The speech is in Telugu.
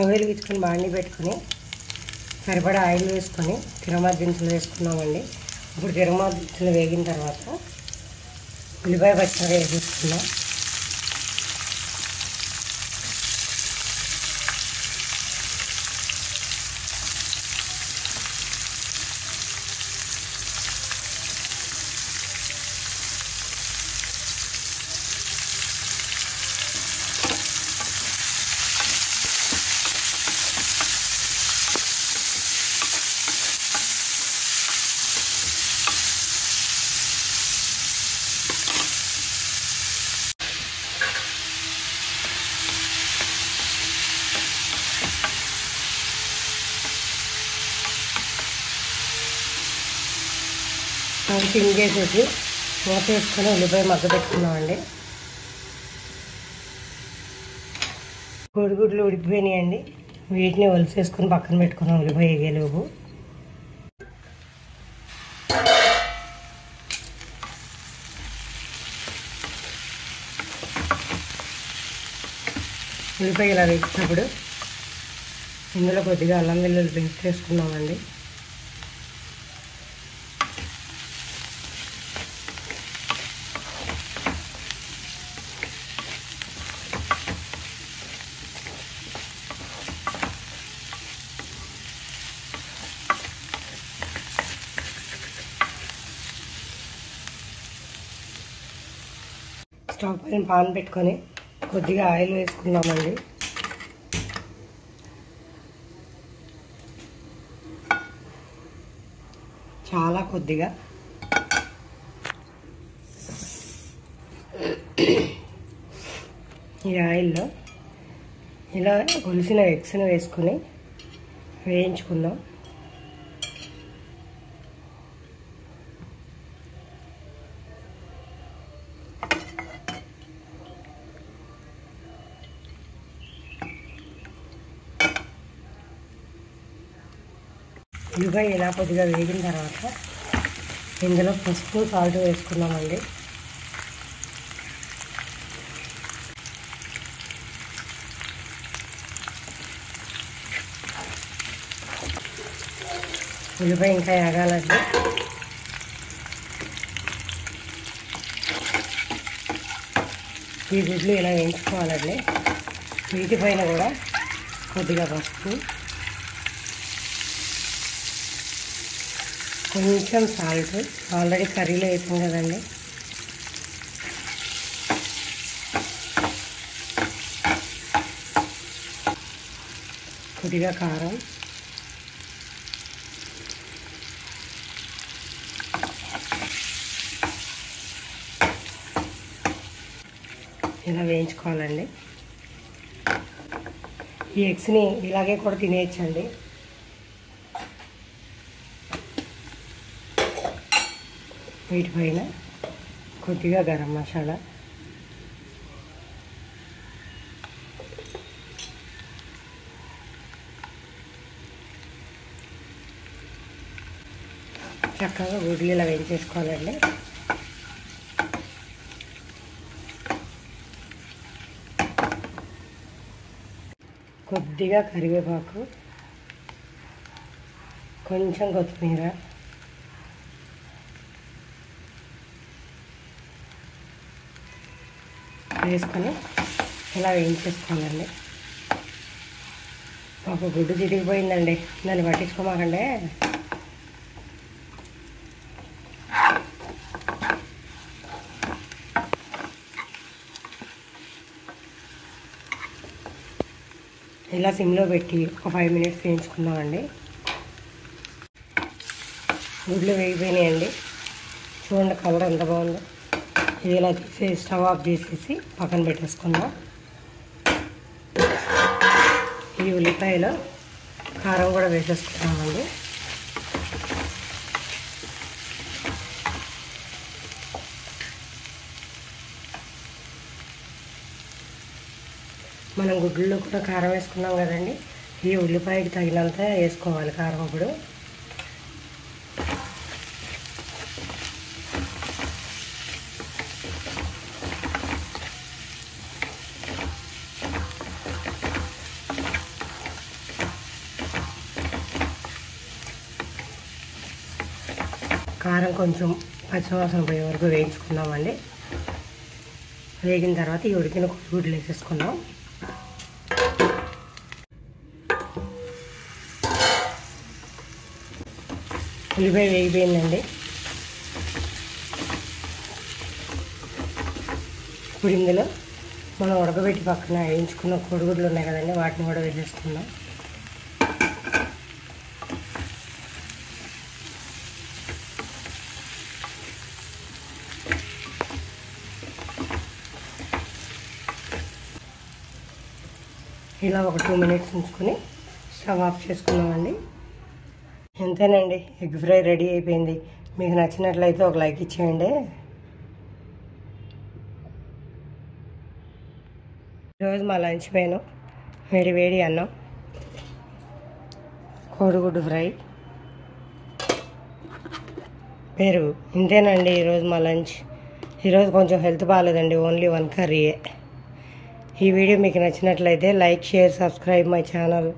ఆయిల్ వేసుకొని బాండి పెట్టుకొని సరిపడా ఆయిల్ వేసుకొని తిరుమల దినుసులు వేసుకున్నామండి. ఇప్పుడు తిరుమల దినుసులు వేగిన తర్వాత ఉల్లిపాయ పచ్చిమిరపకాయ వేసుకున్నాం. సిమ్ చేసేసి మూత వేసుకొని ఉల్లిపాయ మగ్గ పెట్టుకున్నామండి. కోడిగుడ్లు ఉడికిపోయినాయండి. వీటిని ఒలిసేసుకొని పక్కన పెట్టుకున్నాం ఉల్లిపాయ వేగేలోపు. ఉల్లిపాయ ఇలా వేసినప్పుడు ఇందులో కొద్దిగా అల్లం వెల్లుల్లి పేస్ట్ వేసుకున్నామండి. స్టవ్ పైన పాన్ పెట్టుకొని కొద్దిగా ఆయిల్ వేసుకున్నామండి. చాలా కొద్దిగా. ఈ ఆయిల్లో ఇలా ఒలిసిన ఎగ్స్ని వేసుకొని వేయించుకుందాం. ఉల్లిపాయ ఇలా కొద్దిగా వేగిన తర్వాత ఇందులో పసుపు సాల్ట్ వేసుకున్నామండి. ఉల్లిపాయ ఇంకా వేగాలండి. ఈ గుడ్లు ఇలా వేయించుకోవాలండి. వీటిపైన కూడా కొద్దిగా పసుపు, కొంచెం సాల్ట్, ఆల్రెడీ కర్రీలో వేసాం కదండి. కొద్దిగా కారం, ఇలా వేయించుకోవాలండి. ఈ ఎగ్స్ని ఇలాగే కూడా తినేయచ్చండి. వీటిపైన కొద్దిగా గరం మసాలా, చక్కగా గుడ్లు ఇలా వేయించేసుకోవాలండి. కొద్దిగా కరివేపాకు, కొంచెం కొత్తిమీర, వేసుకొని ఇలా వేయించేసుకోవాలండి. ఒక గుడ్డు చిరిగిపోయిందండి, దాన్ని పట్టించుకోమాకండి. ఇలా సిమ్లో పెట్టి ఒక 5 మినిట్స్ వేయించుకున్నామండి. గుడ్లు వేగిపోయినాయండి. చూడండి కలర్ ఎంత బాగుందో. ఇది ఇలా తీసి స్టవ్ ఆఫ్ చేసేసి పక్కన పెట్టేసుకుందాం. ఈ ఉల్లిపాయలో కారం కూడా వేసేసుకున్నామండి. మనం గుడ్లలో కూడా కారం వేసుకున్నాం కదండి. ఈ ఉల్లిపాయకి తగినంత వేసుకోవాలి కారం. ఇప్పుడు కారం కొంచెం పచ్చివాసన పోయే వరకు వేయించుకుందామండి. వేగిన తర్వాత ఈ ఉడికిన కోడిగుడ్లు వేసేసుకుందాం. ఉల్లిపాయ వేగిపోయిందండి. ఇప్పుడు ఇందులో మనం ఉడకబెట్టి పక్కన వేయించుకున్న కోడిగుడ్లు ఉన్నాయి కదండి, వాటిని కూడా వేసేసుకుందాం. ఇలా ఒక 2 minutes ఉంచుకొని స్టవ్ ఆఫ్ చేసుకుందామండి. ఎంతేనండి, ఎగ్ ఫ్రై రెడీ అయిపోయింది. మీకు నచ్చినట్లయితే ఒక లైక్ ఇచ్చేయండి. ఈరోజు మా లంచ్ మెనూ వేడి వేడి అన్నం, కోడిగుడ్డు ఫ్రై, పెరుగు. ఇంతేనండి ఈరోజు మా లంచ్. ఈరోజు కొంచెం హెల్త్ బాగాలేదండి, ఓన్లీ 1 కర్రీయే. ఈ వీడియో మీకు నచ్చినట్లయితే like, share, subscribe my channel.